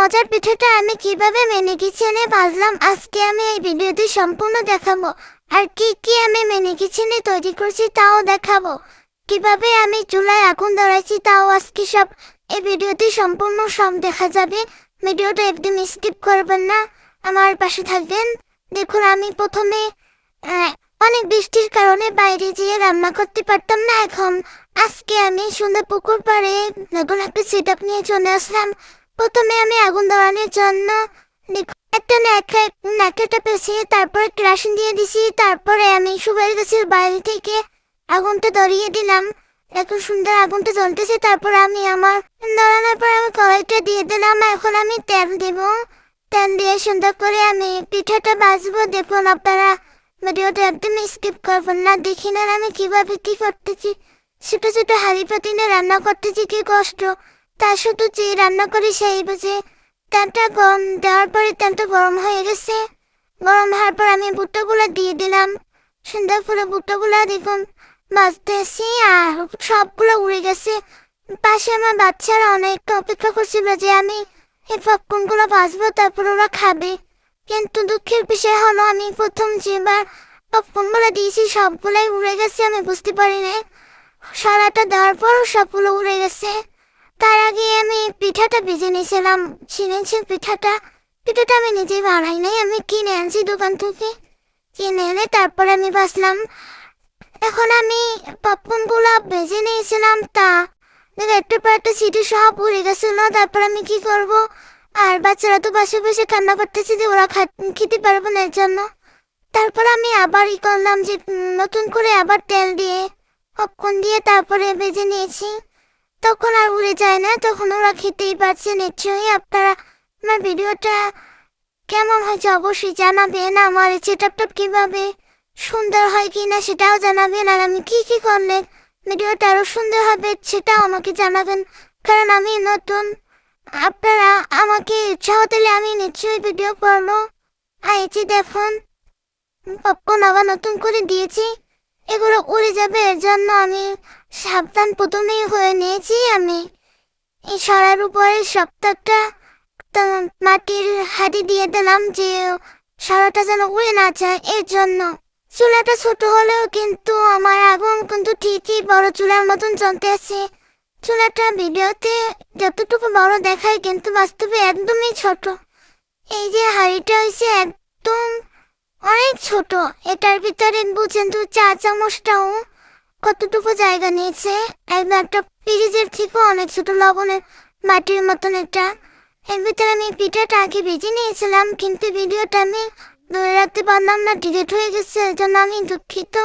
মজার পিঠাটা আমি কিভাবে মিনি কিচেনে ভাজলাম আজকে আমি এই ভিডিওতে সম্পূর্ণ দেখাবো। আর কি কি আমি মিনি কিচেনে তৈরি করছি তাও দেখাবো। কিভাবে আমি চুলায় আগুন ধরাইছি তাও আজকে সব এই ভিডিওতে সম্পূর্ণ সব দেখা যাবে। ভিডিওটা একদম স্কিপ করবেন না, আমার পাশে থাকবেন। দেখুন আমি প্রথমে অনেক বৃষ্টির কারণে বাইরে যেয়ে রান্না করতে পারতাম না। এখন আজকে আমি সুন্দর পুকুর পাড়ে নতুন একটা সেট আপ নিয়ে চলে আসলাম। প্রথমে আমি আগুন ধরানোর জন্য একটা ন্যাকড়াটা পেঁচিয়ে তারপরে কেরোসিন দিয়ে দিছি। তারপরে আমি সুপারি গাছের বাইরে থেকে আগুনটা ধরিয়ে দিলাম। এখন সুন্দর আগুনটা জ্বলতেছে। তারপর আমি আমার ধরানোর পর আমি কড়াইটা দিয়ে দিলাম। এখন আমি তেল দেব। তেল দিয়ে সুন্দর করে আমি পিঠাটা ভাজবো। দেখুন আপনারা ভিডিওটা একদম স্কিপ করবেন না, দেখি না আমি কিভাবে কি করতেছি। ছোট ছোট হাঁড়ি পাতিলে রান্না করতেছি কি কষ্ট, তা শুধু যে রান্না করি সেই বুঝে। তেলটা গরম দেওয়ার পরে তেলটা গরম হয়ে গেছে। গরম হওয়ার পর আমি ভুট্টাগুলো দিয়ে দিলাম। সুন্দর করে ভুট্টাগুলো দেখুন ভাজতেছি আর সবগুলো উড়ে গেছে। পাশে আমার বাচ্চারা অনেক অপেক্ষা করছিল যে আমি এই পপকর্নগুলো ভাজবো, তারপর ওরা খাবে। কিন্তু দুঃখের বিষয় হলো আমি প্রথম যেবার পপকর্নগুলো দিয়েছি সবগুলাই উড়ে গেছে। আমি বুঝতে পারি না, সারাটা দেওয়ার পরও সবগুলো উড়ে গেছে। তার আগে আমি পিঠাটা ভেজে নিয়েছিলাম। চিনেছি পিঠাটা আমি নিজেই বানাই নাই, আমি কিনে আনছি দোকান থেকে। কিনে এনে তারপর আমি ভাজলাম। এখন আমি পপকর্নগুলো ভেজে নিয়েছিলাম, তা একটা পর একটা সিটি সব উড়ে গেছিল। তারপর আমি কি করব, আর বাচ্চারা তো পাশে বসে কান্না করতেছে যে ওরা খেতে পারবো না এর জন্য। তারপর আমি আবার করলাম যে নতুন করে আবার তেল দিয়ে পপকর্ন দিয়ে তারপরে ভেজে নিয়েছি। তখন আর উড়ে যায় না, তখন ওরা খেতেই পারছে। নিশ্চয়ই আপনারা আমার ভিডিওটা কেমন হয়েছে অবশ্যই জানাবেন। আমার এই সেটআপটা কিভাবে সুন্দর হয় কিনা সেটাও জানাবেন। আর আমি কি কি করলে ভিডিওটা আরো সুন্দর হবে সেটাও আমাকে জানাবেন, কারণ আমি নতুন। আপনারা আমাকে উৎসাহ দিলে আমি নিশ্চয়ই ভিডিও করবো। আর এই যে দেখুন পপকর্ন আবার নতুন করে দিয়েছি, এগুলো উড়ে যাবে এর জন্য আমি সাবধান প্রথমেই হয়ে নিয়েছি। আমি এই সরার উপরে সপ্তাহটা মাটির হাঁড়ি দিয়ে দিলাম যে সরাটা যেন উড়ে না যায় এর জন্য। চুলাটা ছোট হলেও কিন্তু আমার আগুন কিন্তু ঠিকই বড় চুলার মতন জ্বলতে আছে। চুলাটা ভিডিওতে যতটুকু বড় দেখায় কিন্তু বাস্তবে একদমই ছোট। এই যে হাঁড়িটা হয়েছে একদম অনেক ছোট। এটার ভিতরে বুঝেন তো চা চামচটাও কতটুকু জায়গা নিয়েছে। একটা ফ্রিজের থেকেও অনেক ছোট লবণের মাটির মতন এটা। এর ভিতরে আমি পিঠাটা আগে ভেজে নিয়েছিলাম, কিন্তু ভিডিওটা আমি ধরে রাখতে পারলাম না, ডিলিট হয়ে গেছে, এর জন্য আমি দুঃখিত।